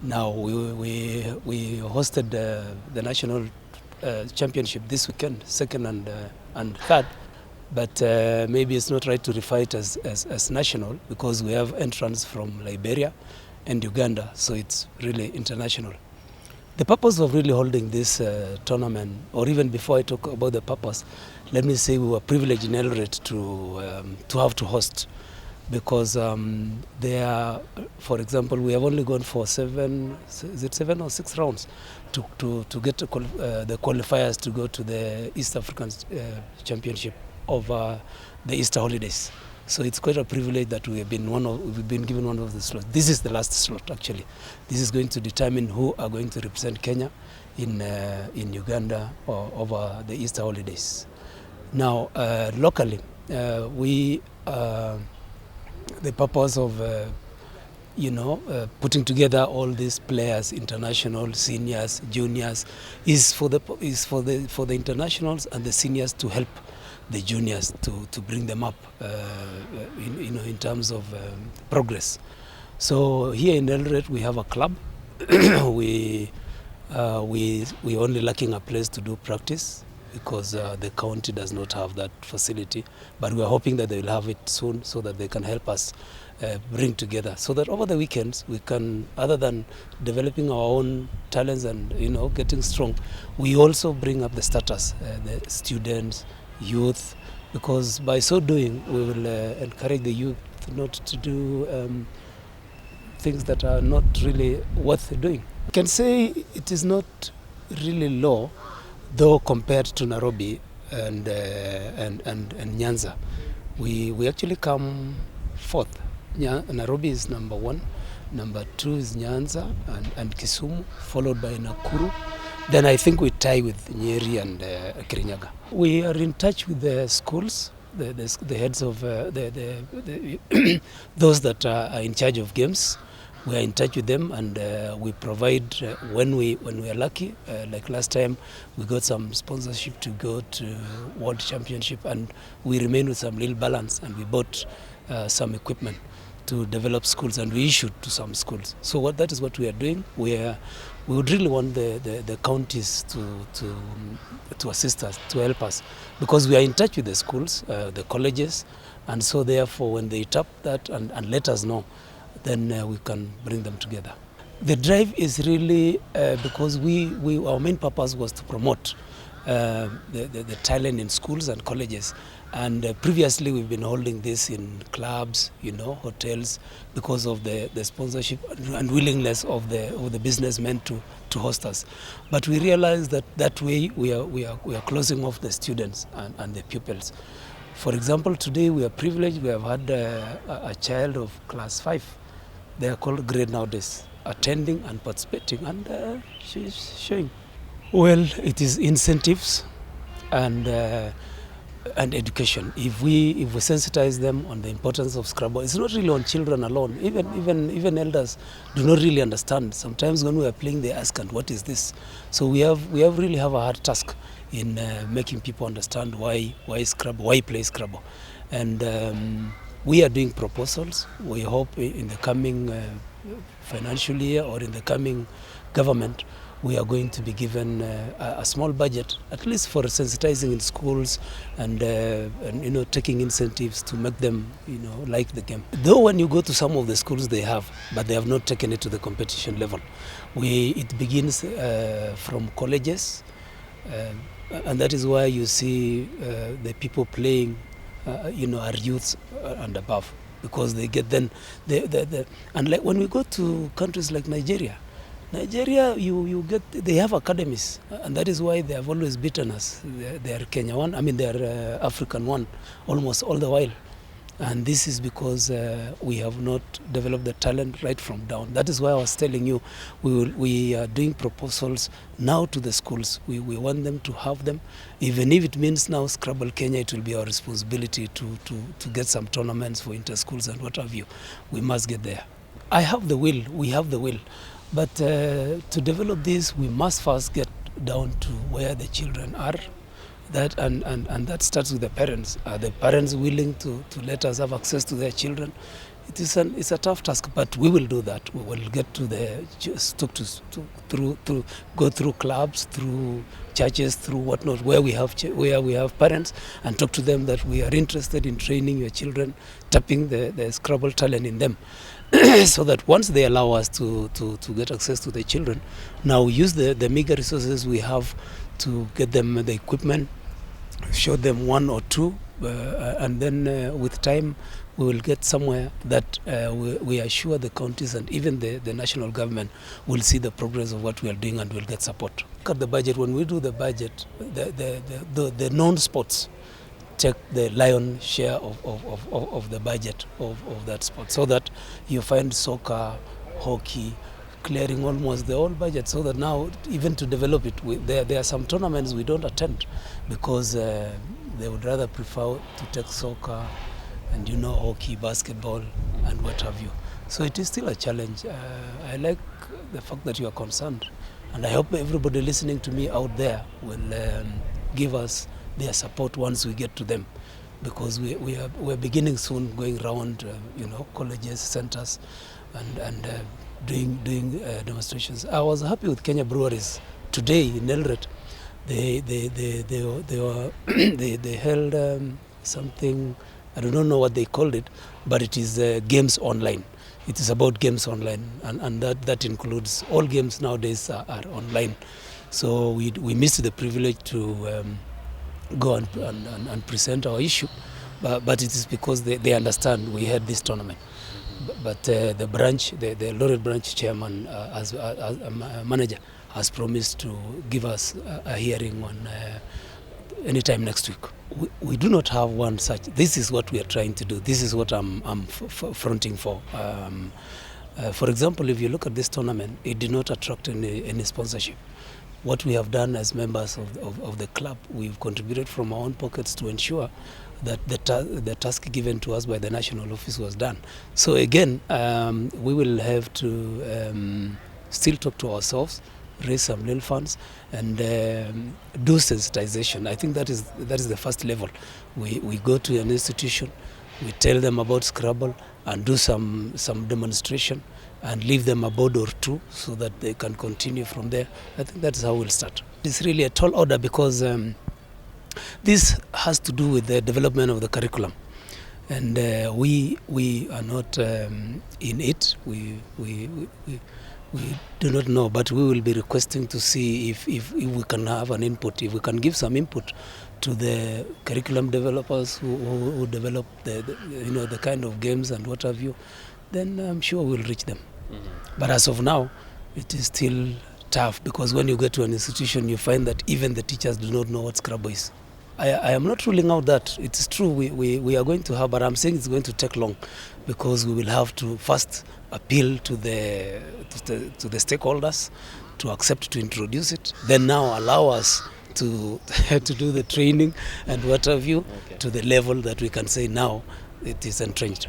Now we hosted the national championship this weekend, second and third. But maybe it's not right to refer it as national, because we have entrants from Liberia and Uganda, so it's really international. The purpose of really holding this tournament, or even before I talk about the purpose, let me say we were privileged in Eldoret to have to host, because there are, for example, we have only gone for seven or six rounds to get the qualifiers to go to the East African Championship of the Easter holidays. So it's quite a privilege that we've been given one of the slots. This is the last slot, actually. This is going to determine who are going to represent Kenya in Uganda or over the Easter holidays. Now, locally, the purpose of putting together all these players, international, seniors, juniors, is for the internationals and the seniors to help the juniors to bring them up in terms of progress. So here in Eldoret we have a club. we only lacking a place to do practice, because the county does not have that facility, but we are hoping that they will have it soon, so that they can help us bring together, so that over the weekends we can, other than developing our own talents and getting strong, we also bring up the status, the students, youth, because by so doing we will encourage the youth not to do things that are not really worth doing. I can say it is not really low, though, compared to Nairobi and Nyanza. We actually come fourth. Nairobi is number 1, number 2 is Nyanza and Kisumu, followed by Nakuru. Then I think we tie with Nyeri and Kirinyaga. We are in touch with the schools, the heads of those that are in charge of games. We are in touch with them, and we provide when we are lucky. Like last time, we got some sponsorship to go to World Championship, and we remain with some little balance, and we bought some equipment to develop schools, and we issued to some schools. So that is what we are doing. We would really want the counties to assist us, to help us, because we are in touch with the schools, the colleges, and so therefore when they tap that and let us know, then we can bring them together. The drive is really because our main purpose was to promote the talent in schools and colleges. And previously we've been holding this in clubs, hotels, because of the sponsorship and willingness of the businessmen to host us. But we realized that way we are closing off the students and the pupils. For example, today we are privileged. We have had a child of class 5. They are called grade nowadays, attending and participating, and she's showing. Well, it is incentives and education. If we sensitize them on the importance of scrabble, it's not really on children alone. Even elders do not really understand. Sometimes when we are playing, they ask, "And what is this?" So we really have a hard task in making people understand why Scrabble, why play Scrabble. And we are doing proposals. We hope in the coming financial year or in the coming government, we are going to be given a small budget, at least for sensitizing in schools and taking incentives to make them like the game. Though when you go to some of the schools they have, but they have not taken it to the competition level. It begins from colleges, and that is why you see the people playing are youths and above, because they get then and like when we go to countries like Nigeria, you get, they have academies, and that is why they have always beaten us. They are Kenya 1, they are African 1 almost all the while. And this is because we have not developed the talent right from down. That is why I was telling you, we are doing proposals now to the schools. We want them to have them. Even if it means now Scrabble Kenya, it will be our responsibility to get some tournaments for inter-schools and what have you. We must get there. I have the will, we have the will. But to develop this, we must first get down to where the children are. That and that starts with the parents. Are the parents willing to let us have access to their children? it's a tough task, but we will do that. We will get to go through clubs, through churches, through whatnot, where we have parents, and talk to them that we are interested in training your children, tapping the Scrabble talent in them, so that once they allow us to get access to the children, now we use the meager resources we have to get them the equipment, show them one or two, and then with time we will get somewhere that we are sure the counties and even the national government will see the progress of what we are doing and will get support. Look at the budget. When we do the budget, the non-sports take the lion's share of the budget of that sport, so that you find soccer, hockey clearing almost the whole budget, so that now even to develop it, there are some tournaments we don't attend because they would rather prefer to take soccer and hockey, basketball and what have you. So it is still a challenge. I like the fact that you are concerned, and I hope everybody listening to me out there will give us their support once we get to them, because we're beginning soon going around colleges, centers and doing demonstrations. I was happy with Kenya Breweries today in Eldoret. They held something, I don't know what they called it, but it is games online. It is about games online, and that includes all games nowadays are online. So we missed the privilege to go and present our issue, but it is because they understand we had this tournament. But the branch, the Eldoret branch chairman, as a manager, has promised to give us a hearing on anytime next week. We do not have one such. This is what we are trying to do. This is what I'm fronting for. For example, if you look at this tournament, it did not attract any sponsorship. What we have done as members of the club, we've contributed from our own pockets to ensure that the task given to us by the national office was done. So again, we will have to still talk to ourselves, raise some little funds, and do sensitization. I think that is the first level. We go to an institution, we tell them about Scrabble and do some demonstration and leave them a board or two so that they can continue from there. I think that's how we'll start. It's really a tall order because this has to do with the development of the curriculum, and we are not in it. We do not know, but we will be requesting to see if we can have an input, if we can give some input to the curriculum developers who develop the kind of games and what have you. Then I'm sure we'll reach them. Mm-hmm. But as of now, it is still tough, because when you get to an institution, you find that even the teachers do not know what Scrabble is. I am not ruling out that. It's true we are going to have, but I'm saying it's going to take long, because we will have to first appeal to the stakeholders to accept to introduce it, then now allow us to do the training and what have you, okay, to the level that we can say now it is entrenched.